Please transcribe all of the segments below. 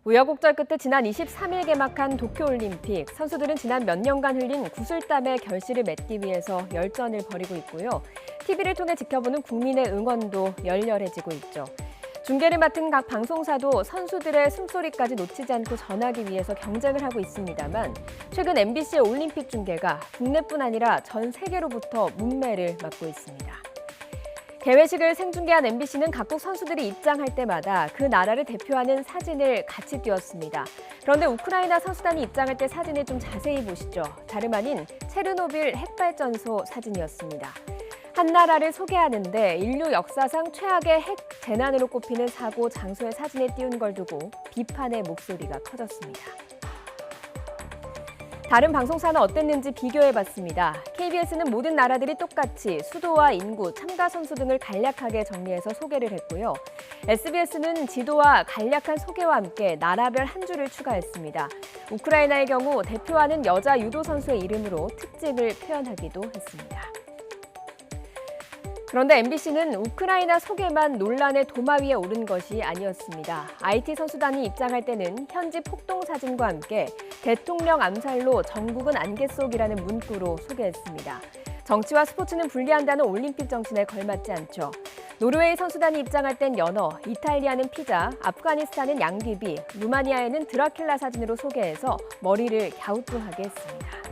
우여곡절 끝에 지난 23일 개막한 도쿄올림픽. 선수들은 지난 몇 년간 흘린 구슬땀의 결실을 맺기 위해서 열전을 벌이고 있고요. TV를 통해 지켜보는 국민의 응원도 열렬해지고 있죠. 중계를 맡은 각 방송사도 선수들의 숨소리까지 놓치지 않고 전하기 위해서 경쟁을 하고 있습니다만 최근 MBC의 올림픽 중계가 국내뿐 아니라 전 세계로부터 문매를 맞고 있습니다. 개회식을 생중계한 MBC는 각국 선수들이 입장할 때마다 그 나라를 대표하는 사진을 같이 띄웠습니다. 그런데 우크라이나 선수단이 입장할 때 사진을 좀 자세히 보시죠. 다름 아닌 체르노빌 핵발전소 사진이었습니다. 한 나라를 소개하는데 인류 역사상 최악의 핵 재난으로 꼽히는 사고 장소의 사진을 띄운 걸 두고 비판의 목소리가 커졌습니다. 다른 방송사는 어땠는지 비교해봤습니다. KBS는 모든 나라들이 똑같이 수도와 인구, 참가 선수 등을 간략하게 정리해서 소개를 했고요. SBS는 지도와 간략한 소개와 함께 나라별 한 줄을 추가했습니다. 우크라이나의 경우 대표하는 여자 유도 선수의 이름으로 특징을 표현하기도 했습니다. 그런데 MBC는 우크라이나 소개만 논란의 도마 위에 오른 것이 아니었습니다. IT 선수단이 입장할 때는 현지 폭동 사진과 함께 대통령 암살로 전국은 안개 속이라는 문구로 소개했습니다. 정치와 스포츠는 분리한다는 올림픽 정신에 걸맞지 않죠. 노르웨이 선수단이 입장할 땐 연어, 이탈리아는 피자, 아프가니스탄은 양귀비, 루마니아에는 드라큘라 사진으로 소개해서 머리를 갸우뚱하게 했습니다.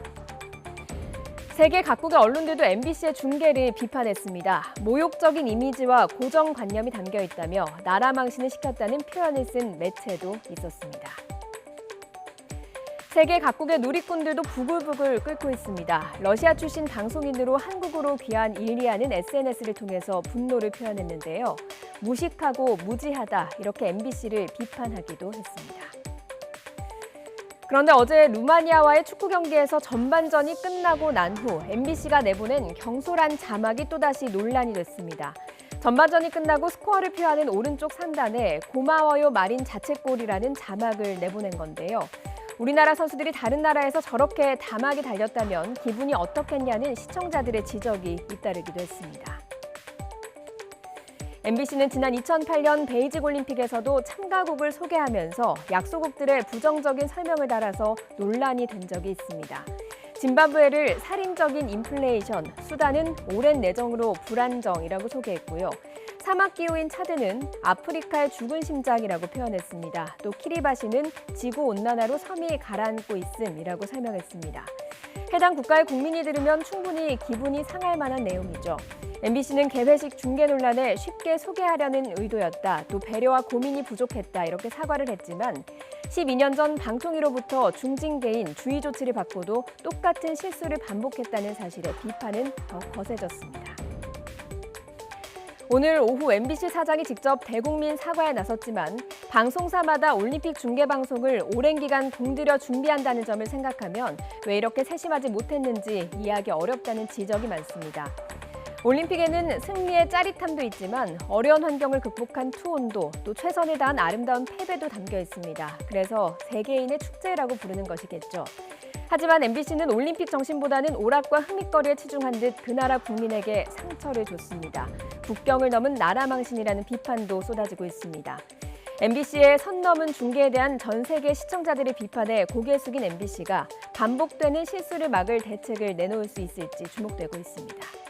세계 각국의 언론들도 MBC의 중계를 비판했습니다. 모욕적인 이미지와 고정관념이 담겨 있다며 나라 망신을 시켰다는 표현을 쓴 매체도 있었습니다. 세계 각국의 누리꾼들도 부글부글 끓고 있습니다. 러시아 출신 방송인으로 한국으로 귀한 일리아는 SNS를 통해서 분노를 표현했는데요. 무식하고 무지하다 이렇게 MBC를 비판하기도 했습니다. 그런데 어제 루마니아와의 축구 경기에서 전반전이 끝나고 난 후 MBC가 내보낸 경솔한 자막이 또다시 논란이 됐습니다. 전반전이 끝나고 스코어를 표하는 오른쪽 상단에 고마워요 마린 자책골이라는 자막을 내보낸 건데요. 우리나라 선수들이 다른 나라에서 저렇게 자막이 달렸다면 기분이 어떻겠냐는 시청자들의 지적이 잇따르기도 했습니다. MBC는 지난 2008년 베이징 올림픽에서도 참가국을 소개하면서 약소국들의 부정적인 설명을 달아서 논란이 된 적이 있습니다. 짐바브웨를 살인적인 인플레이션, 수단은 오랜 내정으로 불안정이라고 소개했고요. 사막기후인 차드는 아프리카의 죽은 심장이라고 표현했습니다. 또 키리바시는 지구온난화로 섬이 가라앉고 있음이라고 설명했습니다. 해당 국가의 국민이 들으면 충분히 기분이 상할 만한 내용이죠. MBC는 개회식 중계 논란을 쉽게 소개하려는 의도였다. 또 배려와 고민이 부족했다. 이렇게 사과를 했지만 12년 전 방통위로부터 중징계인 주의 조치를 받고도 똑같은 실수를 반복했다는 사실에 비판은 더 거세졌습니다. 오늘 오후 MBC 사장이 직접 대국민 사과에 나섰지만 방송사마다 올림픽 중계 방송을 오랜 기간 공들여 준비한다는 점을 생각하면 왜 이렇게 세심하지 못했는지 이해하기 어렵다는 지적이 많습니다. 올림픽에는 승리의 짜릿함도 있지만 어려운 환경을 극복한 투혼도 또 최선을 다한 아름다운 패배도 담겨 있습니다. 그래서 세계인의 축제라고 부르는 것이겠죠. 하지만 MBC는 올림픽 정신보다는 오락과 흥미거리에 치중한 듯 그 나라 국민에게 상처를 줬습니다. 국경을 넘은 나라 망신이라는 비판도 쏟아지고 있습니다. MBC의 선 넘은 중계에 대한 전 세계 시청자들의 비판에 고개 숙인 MBC가 반복되는 실수를 막을 대책을 내놓을 수 있을지 주목되고 있습니다.